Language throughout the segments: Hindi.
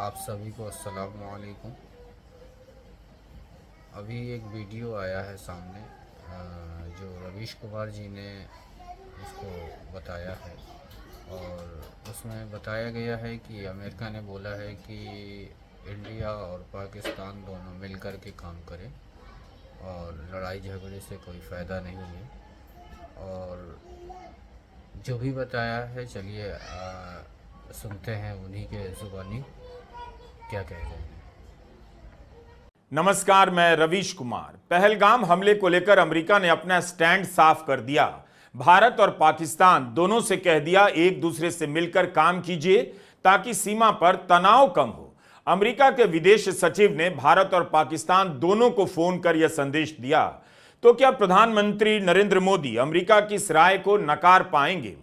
आप सभी को अस्सलाम वालेकुम। अभी एक वीडियो आया है सामने, जो रवीश कुमार जी ने उसको बताया है। और उसमें बताया गया है कि अमेरिका ने बोला है कि इंडिया और पाकिस्तान दोनों मिलकर के काम करें और लड़ाई झगड़े से कोई फ़ायदा नहीं है। और जो भी बताया है, चलिए सुनते हैं उन्हीं के ज़ुबानी क्या कह रहे हैं। नमस्कार, मैं रवीश कुमार। पहलगाम हमले को लेकर अमेरिका ने अपना स्टैंड साफ कर दिया। भारत और पाकिस्तान दोनों से कह दिया, एक दूसरे से मिलकर काम कीजिए ताकि सीमा पर तनाव कम हो। अमेरिका के विदेश सचिव ने भारत और पाकिस्तान दोनों को फोन कर यह संदेश दिया। तो क्या प्रधानमंत्री नरेंद्र मोदी अमेरिका की इस राय को नकार पाएंगे?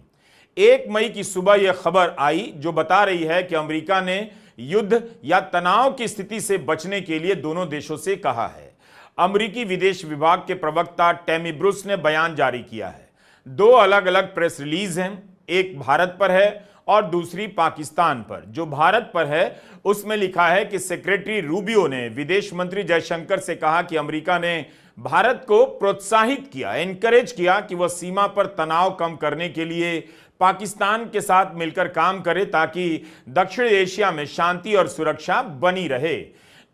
1 मई की सुबह यह खबर आई जो बता रही है कि अमेरिका ने युद्ध या तनाव की स्थिति से बचने के लिए दोनों देशों से कहा है। अमेरिकी विदेश विभाग के प्रवक्ता टैमी ब्रूस ने बयान जारी किया है। 2 अलग अलग प्रेस रिलीज हैं, एक भारत पर है और दूसरी पाकिस्तान पर। जो भारत पर है उसमें लिखा है कि सेक्रेटरी रूबियो ने विदेश मंत्री जयशंकर से कहा कि अमेरिका ने भारत को प्रोत्साहित किया, एनकरेज किया कि वह सीमा पर तनाव कम करने के लिए पाकिस्तान के साथ मिलकर काम करे ताकि दक्षिण एशिया में शांति और सुरक्षा बनी रहे।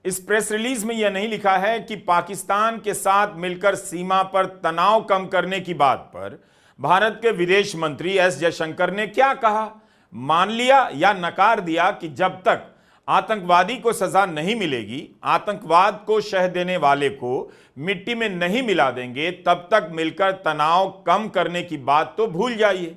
इस प्रेस रिलीज में यह नहीं लिखा है कि पाकिस्तान के साथ मिलकर सीमा पर तनाव कम करने की बात पर भारत के विदेश मंत्री एस जयशंकर ने क्या कहा, मान लिया या नकार दिया कि जब तक आतंकवादी को सजा नहीं मिलेगी, आतंकवाद को शह देने वाले को मिट्टी में नहीं मिला देंगे, तब तक मिलकर तनाव कम करने की बात तो भूल जाइए।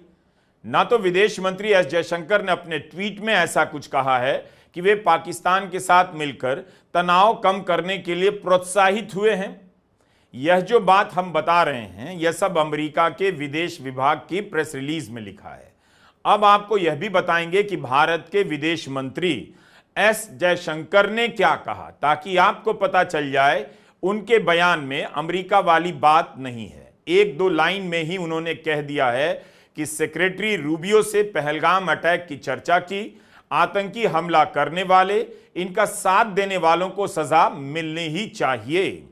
ना तो विदेश मंत्री एस जयशंकर ने अपने ट्वीट में ऐसा कुछ कहा है कि वे पाकिस्तान के साथ मिलकर तनाव कम करने के लिए प्रोत्साहित हुए हैं। यह जो बात हम बता रहे हैं यह सब अमेरिका के विदेश विभाग की प्रेस रिलीज में लिखा है। अब आपको यह भी बताएंगे कि भारत के विदेश मंत्री एस जयशंकर ने क्या कहा, ताकि आपको पता चल जाए उनके बयान में अमेरिका वाली बात नहीं है। 1-2 लाइन में ही उन्होंने कह दिया है कि सेक्रेटरी रूबियो से पहलगाम अटैक की चर्चा की, आतंकी हमला करने वाले, इनका साथ देने वालों को सजा मिलनी ही चाहिए।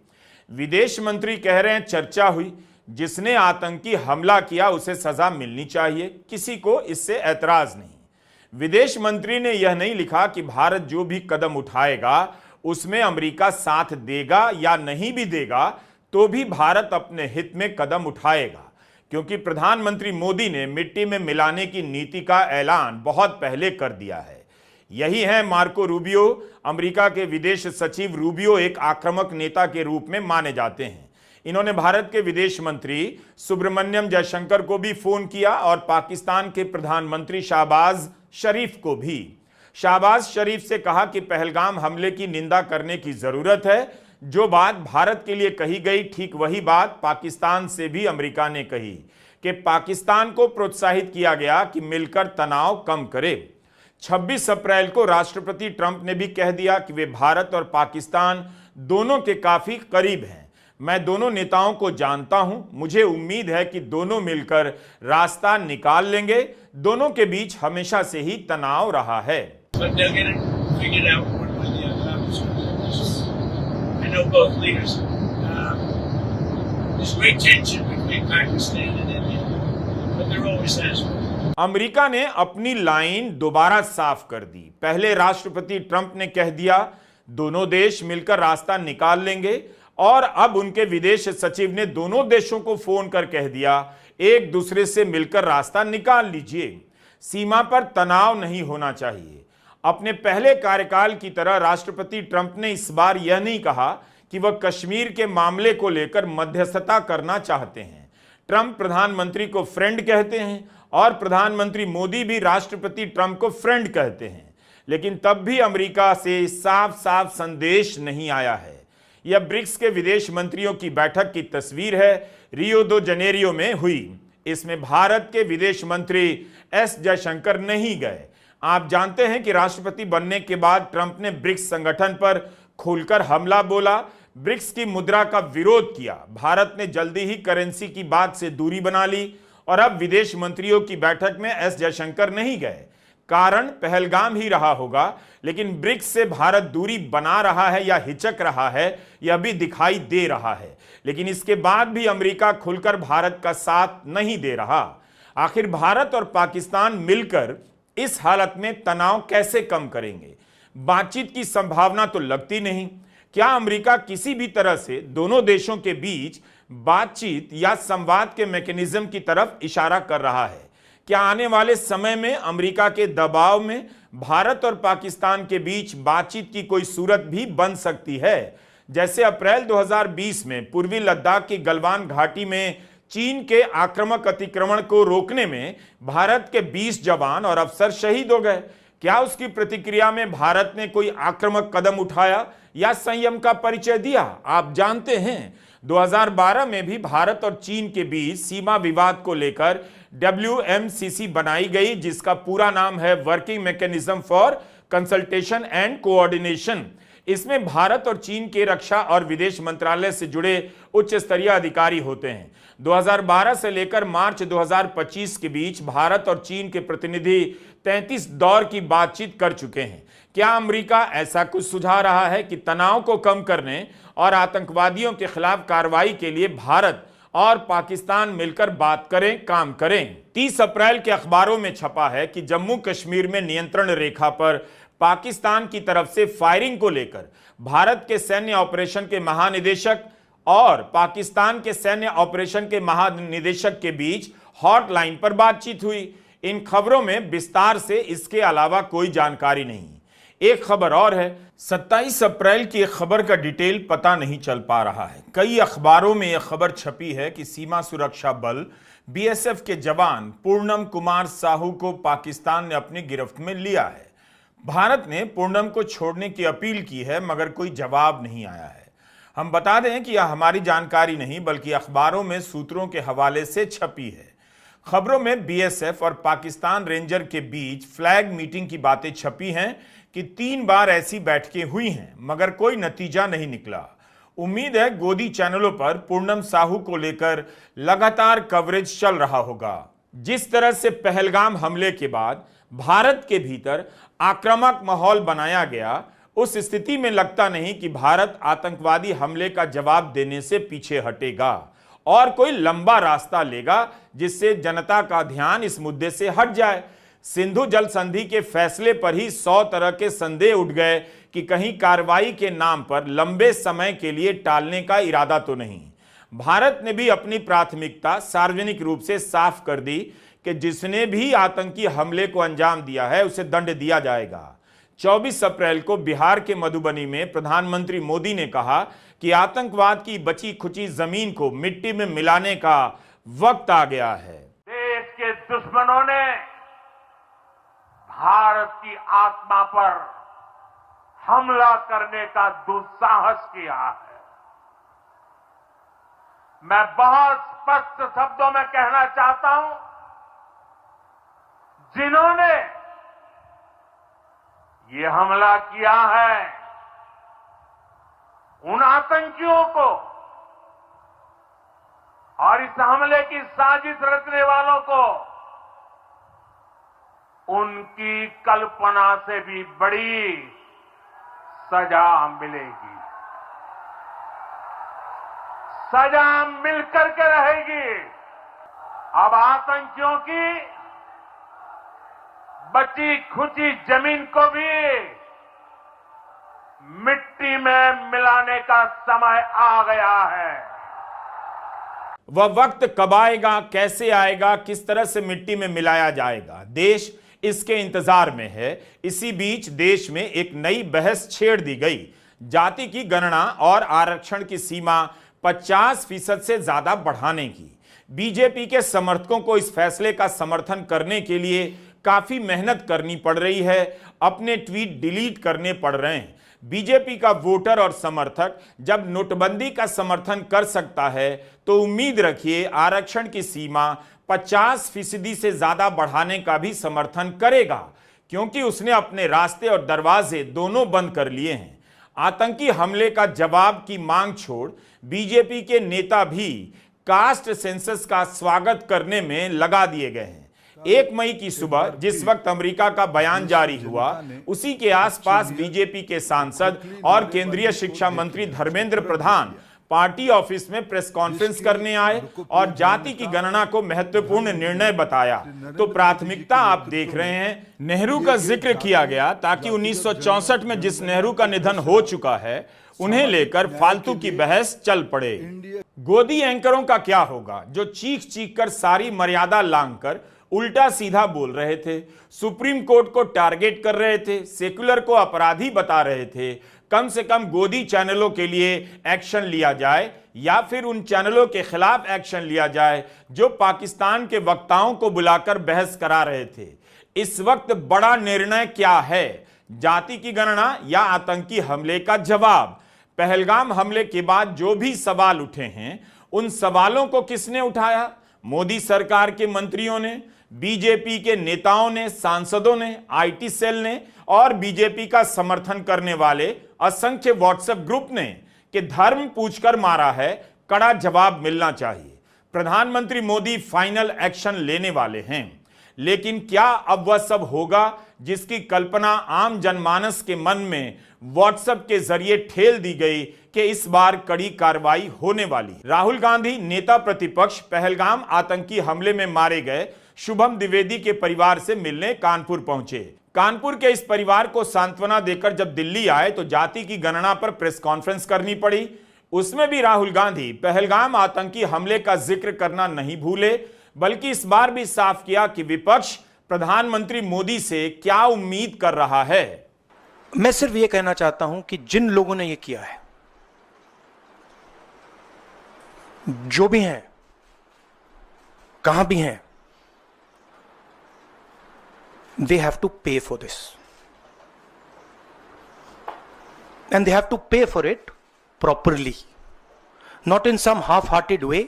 विदेश मंत्री कह रहे हैं चर्चा हुई, जिसने आतंकी हमला किया उसे सजा मिलनी चाहिए, किसी को इससे ऐतराज नहीं। विदेश मंत्री ने यह नहीं लिखा कि भारत जो भी कदम उठाएगा उसमें अमेरिका साथ देगा या नहीं भी देगा, तो भी भारत अपने हित में कदम उठाएगा, क्योंकि प्रधानमंत्री मोदी ने मिट्टी में मिलाने की नीति का ऐलान बहुत पहले कर दिया है। यही है मार्को रूबियो। अमेरिका के विदेश सचिव रूबियो एक आक्रामक नेता के रूप में माने जाते हैं। इन्होंने भारत के विदेश मंत्री सुब्रमण्यम जयशंकर को भी फोन किया और पाकिस्तान के प्रधानमंत्री शहबाज शरीफ को भी। शहबाज शरीफ से कहा कि पहलगाम हमले की निंदा करने की जरूरत है। जो बात भारत के लिए कही गई, ठीक वही बात पाकिस्तान से भी अमेरिका ने कही कि पाकिस्तान को प्रोत्साहित किया गया कि मिलकर तनाव कम करे। 26 अप्रैल को राष्ट्रपति ट्रंप ने भी कह दिया कि वे भारत और पाकिस्तान दोनों के काफी करीब हैं। मैं दोनों नेताओं को जानता हूं, मुझे उम्मीद है कि दोनों मिलकर रास्ता निकाल लेंगे। दोनों के बीच हमेशा से ही तनाव रहा है। I know both leaders. There's great tension between Pakistan and India, but there always has been. America ने अपनी लाइन दोबारा साफ कर दी। पहले राष्ट्रपति ट्रंप ने कह दिया दोनों देश मिलकर रास्ता निकाल लेंगे, और अब उनके विदेश सचिव ने दोनों देशों को फोन कर कह दिया एक दूसरे से मिलकर रास्ता निकाल लीजिए। सीमा पर तनाव नहीं होना चाहिए। अपने पहले कार्यकाल की तरह राष्ट्रपति ट्रंप ने इस बार यह नहीं कहा कि वह कश्मीर के मामले को लेकर मध्यस्थता करना चाहते हैं। ट्रंप प्रधानमंत्री को फ्रेंड कहते हैं और प्रधानमंत्री मोदी भी राष्ट्रपति ट्रंप को फ्रेंड कहते हैं, लेकिन तब भी अमेरिका से साफ साफ संदेश नहीं आया है। यह ब्रिक्स के विदेश मंत्रियों की बैठक की तस्वीर है, रियो दो जनेरियो में हुई। इसमें भारत के विदेश मंत्री एस जयशंकर नहीं गए। आप जानते हैं कि राष्ट्रपति बनने के बाद ट्रंप ने ब्रिक्स संगठन पर खुलकर हमला बोला, ब्रिक्स की मुद्रा का विरोध किया। भारत ने जल्दी ही करेंसी की बात से दूरी बना ली और अब विदेश मंत्रियों की बैठक में एस जयशंकर नहीं गए। कारण पहलगाम ही रहा होगा, लेकिन ब्रिक्स से भारत दूरी बना रहा है या हिचक रहा है, यह भी दिखाई दे रहा है। लेकिन इसके बाद भी अमेरिका खुलकर भारत का साथ नहीं दे रहा। आखिर भारत और पाकिस्तान मिलकर इस हालत में तनाव कैसे कम करेंगे? बातचीत की संभावना तो लगती नहीं। क्या अमेरिका किसी भी तरह से दोनों देशों के बीच बातचीत या संवाद के मैकेनिज्म की तरफ इशारा कर रहा है? क्या आने वाले समय में अमेरिका के दबाव में भारत और पाकिस्तान के बीच बातचीत की कोई सूरत भी बन सकती है? जैसे अप्रैल 2020 में पूर्वी लद्दाख की गलवान घाटी में चीन के आक्रामक अतिक्रमण को रोकने में भारत के 20 जवान और अफसर शहीद हो गए। क्या उसकी प्रतिक्रिया में भारत ने कोई आक्रामक कदम उठाया या संयम का परिचय दिया? आप जानते हैं 2012 में भी भारत और चीन के बीच सीमा विवाद को लेकर WMCC बनाई गई, जिसका पूरा नाम है working mechanism for consultation and coordination. इसमें भारत और चीन के रक्षा और विदेश मंत्रालय से जुड़े उच्च स्तरीय अधिकारी होते हैं। 2012 से लेकर मार्च 2025 के बीच भारत और चीन के प्रतिनिधि 33 दौर की बातचीत कर चुके हैं। क्या अमेरिका ऐसा कुछ सुझा रहा है कि तनाव को कम करने और आतंकवादियों के खिलाफ कार्रवाई के लिए भारत और पाकिस्तान मिलकर बात करें, काम करें? 30 अप्रैल के अखबारों में छपा है कि जम्मू कश्मीर में नियंत्रण रेखा पर पाकिस्तान की तरफ से फायरिंग को लेकर भारत के सैन्य ऑपरेशन के महानिदेशक और पाकिस्तान के सैन्य ऑपरेशन के महानिदेशक के बीच हॉटलाइन पर बातचीत हुई। इन खबरों में विस्तार से इसके अलावा कोई जानकारी नहीं। एक खबर और है, 27 अप्रैल की एक खबर का डिटेल पता नहीं चल पा रहा है। कई अखबारों में यह खबर छपी है कि सीमा सुरक्षा बल BSF के जवान पूर्णम कुमार साहू को पाकिस्तान ने अपनी गिरफ्त में लिया है। भारत ने पूर्णम को छोड़ने की अपील की है, मगर कोई जवाब नहीं आया है। हम बता दें कि यह हमारी जानकारी नहीं बल्कि अखबारों में सूत्रों के हवाले से छपी है। खबरों में BSF और पाकिस्तान रेंजर के बीच फ्लैग मीटिंग की बातें छपी हैं कि 3 बार ऐसी बैठकें हुई हैं, मगर कोई नतीजा नहीं निकला। उम्मीद है गोदी चैनलों पर पूर्णम साहू को लेकर लगातार कवरेज चल रहा होगा। जिस तरह से पहलगाम हमले के बाद भारत के भीतर आक्रामक माहौल बनाया गया, उस स्थिति में लगता नहीं कि भारत आतंकवादी हमले का जवाब देने से पीछे हटेगा और कोई लंबा रास्ता लेगा जिससे जनता का ध्यान इस मुद्दे से हट जाए। सिंधु जल संधि के फैसले पर ही 100 तरह के संदेह उठ गए कि कहीं कार्रवाई के नाम पर लंबे समय के लिए टालने का इरादा तो नहीं। भारत ने भी अपनी प्राथमिकता सार्वजनिक रूप से साफ कर दी कि जिसने भी आतंकी हमले को अंजाम दिया है उसे दंड दिया जाएगा। 24 अप्रैल को बिहार के मधुबनी में प्रधानमंत्री मोदी ने कहा कि आतंकवाद की बची खुची जमीन को मिट्टी में मिलाने का वक्त आ गया है। देश के दुश्मनों ने भारत की आत्मा पर हमला करने का दुस्साहस किया है। मैं बहुत स्पष्ट शब्दों में कहना चाहता हूं, जिन्होंने ये हमला किया है उन आतंकियों को और इस हमले की साजिश रचने वालों को उनकी कल्पना से भी बड़ी सजा मिलेगी। सजा मिलकर के रहेगी। अब आतंकियों की बची खुची जमीन को भी मिट्टी में मिलाने का समय आ गया है। वह वक्त कब आएगा, कैसे आएगा, किस तरह से मिट्टी में मिलाया जाएगा, देश इसके इंतजार में है। इसी बीच देश में एक नई बहस छेड़ दी गई। जाति की गणना और आरक्षण की सीमा 50% से ज्यादा बढ़ाने की। बीजेपी के समर्थकों को इस फैसले का समर्थन करने के लिए काफी मेहनत करनी पड़ रही है, अपने ट्वीट डिलीट करने पड़ रहे हैं। बीजेपी का वोटर और समर्थक जब नोटबंदी का समर्थन कर सकता है तो उम्मीद रखिए आरक्षण की सीमा 50% से ज्यादा बढ़ाने का भी समर्थन करेगा, क्योंकि उसने अपने रास्ते और दरवाजे दोनों बंद कर लिए हैं। आतंकी हमले का जवाब की मांग छोड़ बीजेपी के नेता भी कास्ट सेंसस का स्वागत करने में लगा दिए गए हैं। 1 मई की सुबह जिस वक्त अमेरिका का बयान जारी हुआ, उसी के आसपास बीजेपी के सांसद और केंद्रीय शिक्षा मंत्री धर्मेंद्र प्रधान पार्टी ऑफिस में प्रेस कॉन्फ्रेंस करने आए और जाति की गणना को महत्वपूर्ण निर्णय बताया। तो प्राथमिकता आप देख रहे हैं, नेहरू का जिक्र किया गया ताकि 1964 में जिस नेहरू का निधन हो चुका है उन्हें लेकर फालतू की बहस चल पड़े। गोदी एंकरों का क्या होगा जो चीख चीख कर सारी मर्यादा लांघकर उल्टा सीधा बोल रहे थे, सुप्रीम कोर्ट को टारगेट कर रहे थे, सेक्युलर को अपराधी बता रहे थे। कम से कम गोदी चैनलों के लिए एक्शन लिया जाए या फिर उन चैनलों के खिलाफ एक्शन लिया जाए जो पाकिस्तान के वक्ताओं को बुलाकर बहस करा रहे थे। इस वक्त बड़ा निर्णय क्या है, जाति की गणना या आतंकी हमले का जवाब? पहलगाम हमले के बाद जो भी सवाल उठे हैं उन सवालों को किसने उठाया? मोदी सरकार के मंत्रियों ने, बीजेपी के नेताओं ने, सांसदों ने, आईटी सेल ने और बीजेपी का समर्थन करने वाले असंख्य व्हाट्सएप ग्रुप ने कि धर्म पूछकर मारा है, कड़ा जवाब मिलना चाहिए। प्रधानमंत्री मोदी फाइनल एक्शन लेने वाले हैं, लेकिन क्या अब वह सब होगा जिसकी कल्पना आम जनमानस के मन में व्हाट्सएप के जरिए ठेल दी गई कि इस बार कड़ी कार्रवाई होने वाली? राहुल गांधी नेता प्रतिपक्ष पहलगाम आतंकी हमले में मारे गए शुभम द्विवेदी के परिवार से मिलने कानपुर पहुंचे। कानपुर के इस परिवार को सांत्वना देकर जब दिल्ली आए तो जाति की गणना पर प्रेस कॉन्फ्रेंस करनी पड़ी। उसमें भी राहुल गांधी पहलगाम आतंकी हमले का जिक्र करना नहीं भूले, बल्कि इस बार भी साफ किया कि विपक्ष प्रधानमंत्री मोदी से क्या उम्मीद कर रहा है। मैं सिर्फ यह कहना चाहता हूं कि जिन लोगों ने यह किया है, जो भी हैं, कहां भी हैं, they have to pay for this and they have to pay for it properly, not in some half-hearted way,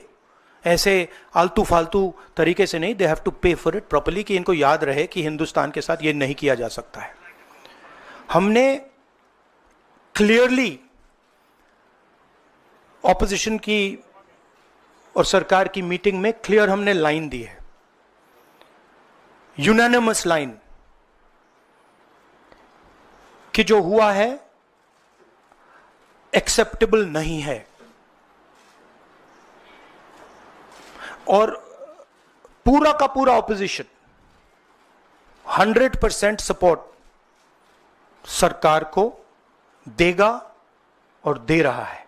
ऐसे आलतू फालतू तरीके से नहीं। they have to pay for it properly कि इनको याद रहे कि हिंदुस्तान के साथ ये नहीं किया जा सकता है। हमने क्लियरली ऑपोजिशन की और सरकार की मीटिंग में क्लियर हमने लाइन दी है, यूनानिमस लाइन, कि जो हुआ है एक्सेप्टेबल नहीं है। और पूरा का पूरा ऑपोजिशन 100% सपोर्ट सरकार को देगा और दे रहा है।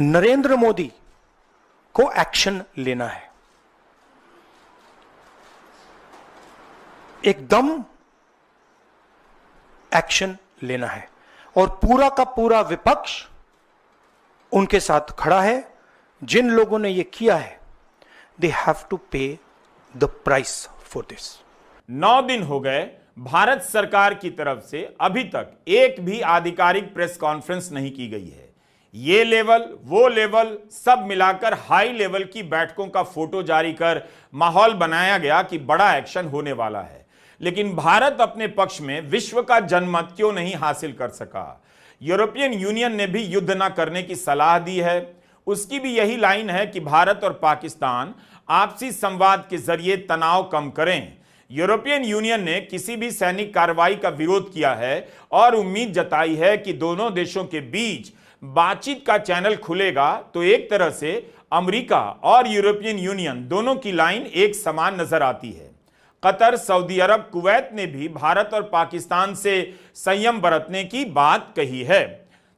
नरेंद्र मोदी को एक्शन लेना है, एकदम एक्शन लेना है, और पूरा का पूरा विपक्ष उनके साथ खड़ा है। जिन लोगों ने यह किया है, दे हैव टू पे द प्राइस फॉर दिस। 9 दिन हो गए, भारत सरकार की तरफ से अभी तक एक भी आधिकारिक प्रेस कॉन्फ्रेंस नहीं की गई है। ये लेवल वो लेवल सब मिलाकर हाई लेवल की बैठकों का फोटो जारी कर माहौल बनाया गया कि बड़ा एक्शन होने वाला है। लेकिन भारत अपने पक्ष में विश्व का जनमत क्यों नहीं हासिल कर सका? यूरोपियन यूनियन ने भी युद्ध न करने की सलाह दी है। उसकी भी यही लाइन है कि भारत और पाकिस्तान आपसी संवाद के जरिए तनाव कम करें। यूरोपियन यूनियन ने किसी भी सैनिक कार्रवाई का विरोध किया है और उम्मीद जताई है कि दोनों देशों के बीच बातचीत का चैनल खुलेगा तो एक तरह से अमेरिका और यूरोपियन यूनियन दोनों की लाइन एक समान नजर आती है। कतर, सऊदी अरब, कुवैत ने भी भारत और पाकिस्तान से संयम बरतने की बात कही है।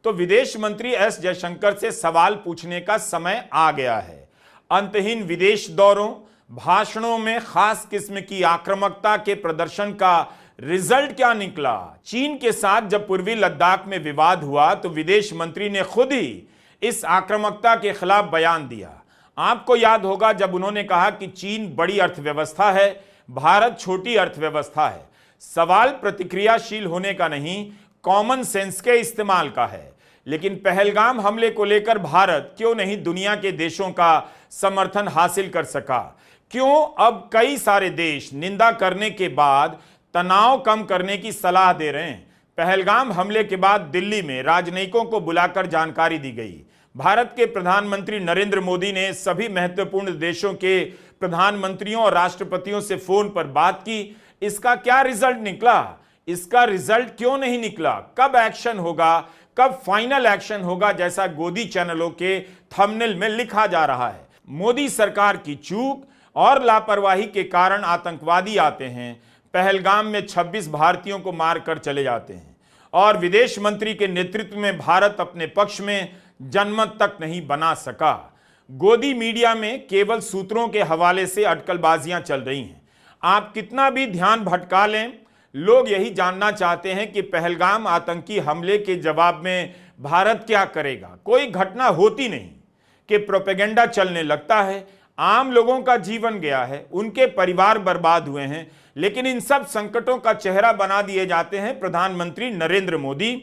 तो विदेश मंत्री एस जयशंकर से सवाल पूछने का समय आ गया है। अंतहीन विदेश दौरों, भाषणों में खास किस्म की आक्रामकता के प्रदर्शन का रिजल्ट क्या निकला? चीन के साथ जब पूर्वी लद्दाख में विवाद हुआ तो विदेश मंत्री ने खुद ही इस आक्रामकता के खिलाफ बयान दिया। आपको याद होगा जब उन्होंने कहा कि चीन बड़ी अर्थव्यवस्था है, भारत छोटी अर्थव्यवस्था है। सवाल प्रतिक्रियाशील होने का नहीं, कॉमन सेंस के इस्तेमाल का है। लेकिन पहलगाम हमले को लेकर भारत क्यों नहीं दुनिया के देशों का समर्थन हासिल कर सका? क्यों अब कई सारे देश निंदा करने के बाद तनाव कम करने की सलाह दे रहे हैं? पहलगाम हमले के बाद दिल्ली में राजनयिकों को बुलाकर जानकारी दी गई। भारत के प्रधानमंत्री नरेंद्र मोदी ने सभी महत्वपूर्ण देशों के प्रधानमंत्रियों और राष्ट्रपतियों से फोन पर बात की। इसका क्या रिजल्ट निकला? इसका रिजल्ट क्यों नहीं निकला? कब एक्शन होगा, कब फाइनल एक्शन होगा, जैसा गोदी चैनलों के थंबनेल में लिखा जा रहा है। मोदी सरकार की चूक और लापरवाही के कारण आतंकवादी आते हैं, पहलगाम में 26 भारतीयों को मारकर चले जाते हैं और विदेश मंत्री के नेतृत्व में भारत अपने पक्ष में जनमत तक नहीं बना सका। गोदी मीडिया में केवल सूत्रों के हवाले से अटकलबाजियां चल रही हैं। आप कितना भी ध्यान भटका लें, लोग यही जानना चाहते हैं कि पहलगाम आतंकी हमले के जवाब में भारत क्या करेगा। कोई घटना होती नहीं कि प्रोपेगेंडा चलने लगता है, आम लोगों का जीवन गया है, उनके परिवार बर्बाद हुए हैं, लेकिन इन सब संकटों का चेहरा बना दिए जाते हैं प्रधानमंत्री नरेंद्र मोदी,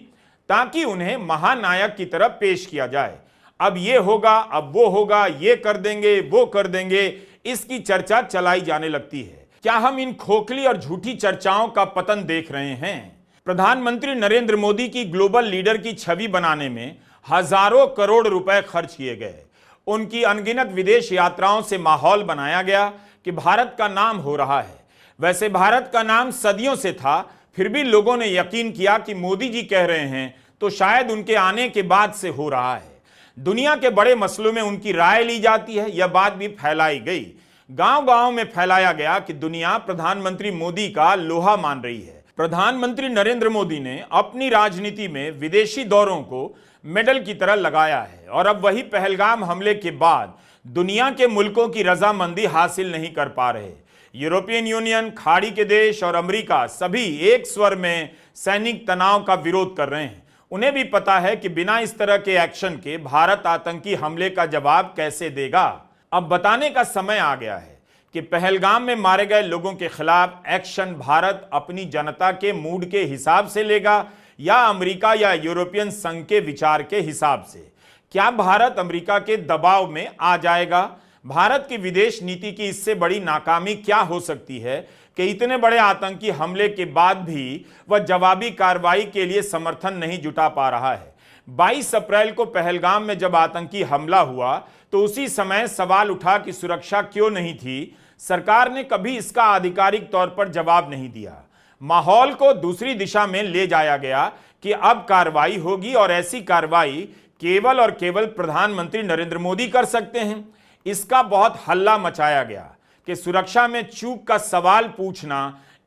ताकि उन्हें महानायक की तरफ पेश किया जाए। अब ये होगा, अब वो होगा, ये कर देंगे, वो कर देंगे, इसकी चर्चा चलाई जाने लगती है। क्या हम इन खोखली और झूठी चर्चाओं का पतन देख रहे हैं? प्रधानमंत्री नरेंद्र मोदी की ग्लोबल लीडर की छवि बनाने में हजारों करोड़ रुपए खर्च किए गए। उनकी अनगिनत विदेश यात्राओं से माहौल बनाया गया कि भारत का नाम हो रहा है। वैसे भारत का नाम सदियों से था, फिर भी लोगों ने यकीन किया कि मोदी जी कह रहे हैं तो शायद उनके आने के बाद से हो रहा है। दुनिया के बड़े मसलों में उनकी राय ली जाती है। यह बात भी फैलाई गई, गांव-गांव में फैलाया गया कि दुनिया प्रधानमंत्री मोदी का लोहा मान रही है। प्रधानमंत्री नरेंद्र मोदी ने अपनी राजनीति में विदेशी दौरों को मेडल की तरह लगाया है और अब वही पहलगाम हमले के बाद दुनिया के मुल्कों की रजामंदी हासिल नहीं कर पा रहे। यूरोपियन यूनियन, खाड़ी के देश और अमेरिका सभी एक स्वर में सैनिक तनाव का विरोध कर रहे हैं। उन्हें भी पता है कि बिना इस तरह के एक्शन के भारत आतंकी हमले का जवाब कैसे देगा। अब बताने का समय आ गया है कि पहलगाम में मारे गए लोगों के खिलाफ एक्शन भारत अपनी जनता के मूड के हिसाब से लेगा या अमेरिका या यूरोपियन संघ के विचार के हिसाब से। क्या भारत अमेरिका के दबाव में आ जाएगा? भारत की विदेश नीति की इससे बड़ी नाकामी क्या हो सकती है कि इतने बड़े आतंकी हमले के बाद भी वह जवाबी कार्रवाई के लिए समर्थन नहीं जुटा पा रहा है। 22 अप्रैल को पहलगाम में जब आतंकी हमला हुआ तो उसी समय सवाल उठा कि सुरक्षा क्यों नहीं थी। सरकार ने कभी इसका आधिकारिक तौर पर जवाब नहीं दिया। माहौल को दूसरी दिशा में ले जाया गया कि अब कार्रवाई होगी और ऐसी कार्रवाई केवल और केवल प्रधानमंत्री नरेंद्र मोदी कर सकते हैं। इसका बहुत हल्ला मचाया गया कि सुरक्षा में चूक का सवाल पूछना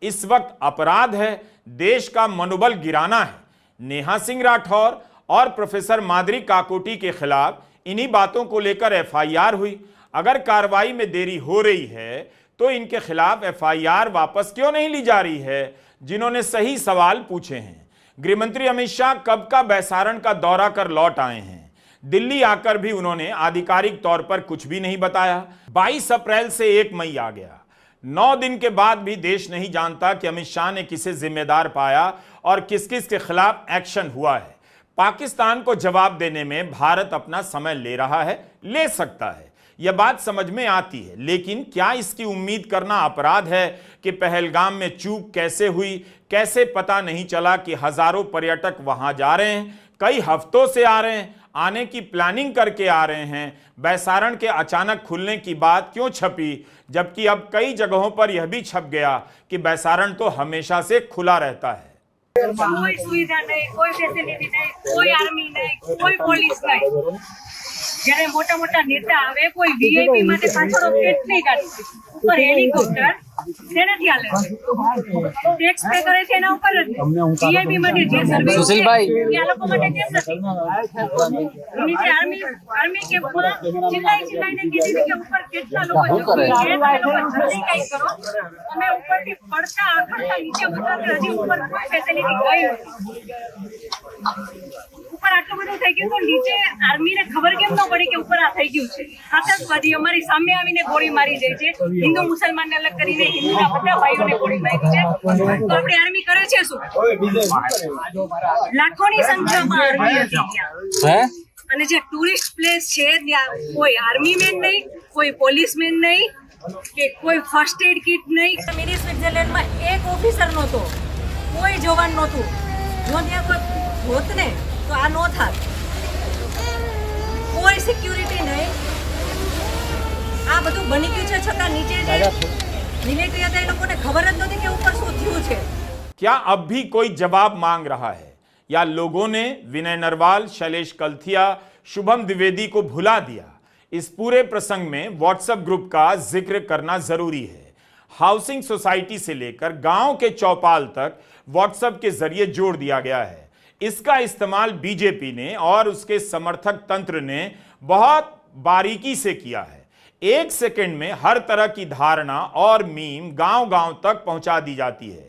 इस वक्त अपराध है, देश का मनोबल गिराना है। नेहा सिंह राठौर और प्रोफेसर माधुरी काकोटी के खिलाफ इन्हीं बातों को लेकर एफआईआर हुई। अगर कार्रवाई में देरी हो रही है तो इनके खिलाफ एफआईआर वापस क्यों नहीं ली जा रही है, जिन्होंने सही सवाल पूछे हैं। गृहमंत्री अमित शाह कब का बैसारण का दौरा कर लौट आए हैं। दिल्ली आकर भी उन्होंने आधिकारिक तौर पर कुछ भी नहीं बताया। 22 अप्रैल से 1 मई आ गया, 9 दिन के बाद भी देश नहीं जानता कि अमित शाह ने किसे जिम्मेदार पाया और किस किस के खिलाफ एक्शन हुआ है। पाकिस्तान को जवाब देने में भारत अपना समय ले रहा है, ले सकता है, यह बात समझ में आती है, लेकिन क्या इसकी उम्मीद करना अपराध है कि पहलगाम में चूक कैसे हुई, कैसे पता नहीं चला कि हजारों पर्यटक वहां जा रहे हैं, कई हफ्तों से आ रहे हैं, आने की प्लानिंग करके आ रहे हैं। बैसारण के अचानक खुलने की बात क्यों छपी, जबकि अब कई जगहों पर यह भी छप गया कि बैसारण तो हमेशा से खुला रहता है। कोई सुविधा नहीं, कोई फैसिलिटी नहीं, कोई आर्मी नहीं, कोई પોલીસ नहीं। જ્યારે મોટા મોટા નેતા આવે કોઈ વીઆઈપી માટે પાછળનો પેટ નહીં કાઢે, ઉપર હેલિકોપ્ટર શેનાથી હાલે છે? ટેક્સ પે કરે છે એના ઉપર જ। વીઆઈપી માટે જે સર્વિસ સુશીલભાઈ એ આ લોકો માટે કેમ નથી? એની જે આર્મી કેમ્પમાં ચિલ્લાઈને કીધી કે ઉપર કેટલા લોકો જલ્દી કંઈ કરો, અમે ઉપરથી પડતા આખડતા નીચે ઉતરતા હજી ઉપર કોઈ ફેસિલિટી ગઈ નથી। ઉપર આટલું બધું થઈ ગયું તો નીચે આર્મીને ખબર કેમ ન પડી કે ઉપર આ થઈ ગયું છે? આતંકવાદી અમારી સામે આવીને ગોળી મારી જાય છે, હિન્દુ મુસલમાનને અલગ કરીને હિન્દુના બધા ભાઈઓને ગોળી મારી છે, તો આપણી આર્મી કરે છે શું? લાખોની સંખ્યામાં આર્મી હતી ત્યાં, અને જે ટુરિસ્ટ પ્લેસ છે ત્યાં કોઈ આર્મી મેન નહીં, કોઈ પોલીસ મેન નહીં, કે કોઈ ફર્સ્ટ એડ કિટ નહીં। મિની સ્વિટ્ઝરલેન્ડમાં એક ઓફિસર નહોતો, કોઈ જવાન નહોતું। જો ત્યાં કોઈ હોત ને તો આ નો થાત। કોઈ સિક્યુરિટી નહીં. આ બધું બની ગયું છે છતાં નીચે જે મિલિટરી હતા એ લોકોને ખબર જ નહોતી કે ઉપર શું થયું છે. क्या अब भी कोई जवाब मांग रहा है या लोगों ने विनय नरवाल, शैलेश कलथिया, शुभम द्विवेदी को भुला दिया? इस पूरे प्रसंग में व्हाट्सएप ग्रुप का जिक्र करना जरूरी है. हाउसिंग सोसाइटी से लेकर गांव के चौपाल तक व्हाट्सएप के जरिए जोड़ दिया गया है. इसका इस्तेमाल बीजेपी ने और उसके समर्थक तंत्र ने बहुत बारीकी से किया है. एक सेकंड में हर तरह की धारणा और मीम गांव गांव तक पहुंचा दी जाती है.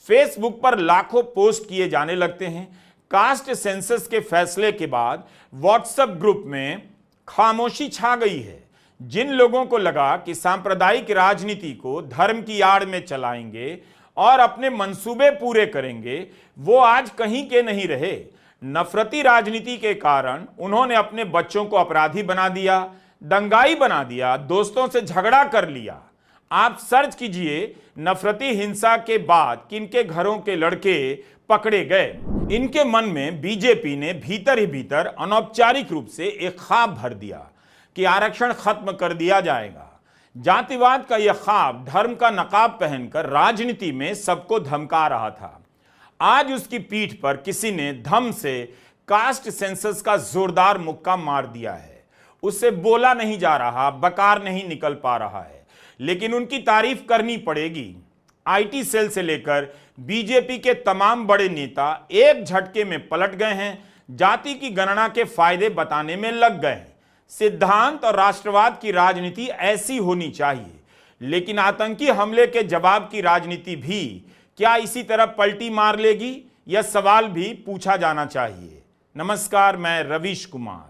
फेसबुक पर लाखों पोस्ट किए जाने लगते हैं. कास्ट सेंसस के फैसले के बाद व्हाट्सएप ग्रुप में खामोशी छा गई है. जिन लोगों को लगा कि सांप्रदायिक राजनीति को धर्म की आड़ में चलाएंगे और अपने मंसूबे पूरे करेंगे, वो आज कहीं के नहीं रहे. नफरती राजनीति के कारण उन्होंने अपने बच्चों को अपराधी बना दिया, दंगाई बना दिया, दोस्तों से झगड़ा कर लिया. आप सर्च कीजिए नफरती हिंसा के बाद किनके घरों के लड़के पकड़े गए. इनके मन में बीजेपी ने भीतर ही भीतर अनौपचारिक रूप से एक ख्वाब भर दिया कि आरक्षण खत्म कर दिया जाएगा. जातिवाद का यह ख्वाब धर्म का नकाब पहनकर राजनीति में सबको धमका रहा था. आज उसकी पीठ पर किसी ने धम से कास्ट सेंसस का जोरदार मुक्का मार दिया है. उससे बोला नहीं जा रहा, बकार नहीं निकल पा रहा है, लेकिन उनकी तारीफ करनी पड़ेगी. आईटी सेल से लेकर बीजेपी के तमाम बड़े नेता एक झटके में पलट गए हैं. जाति की गणना के फायदे बताने में लग गए हैं. सिद्धांत और राष्ट्रवाद की राजनीति ऐसी होनी चाहिए, लेकिन आतंकी हमले के जवाब की राजनीति भी क्या इसी तरह पलटी मार लेगी? यह सवाल भी पूछा जाना चाहिए. नमस्कार, मैं रवीश कुमार.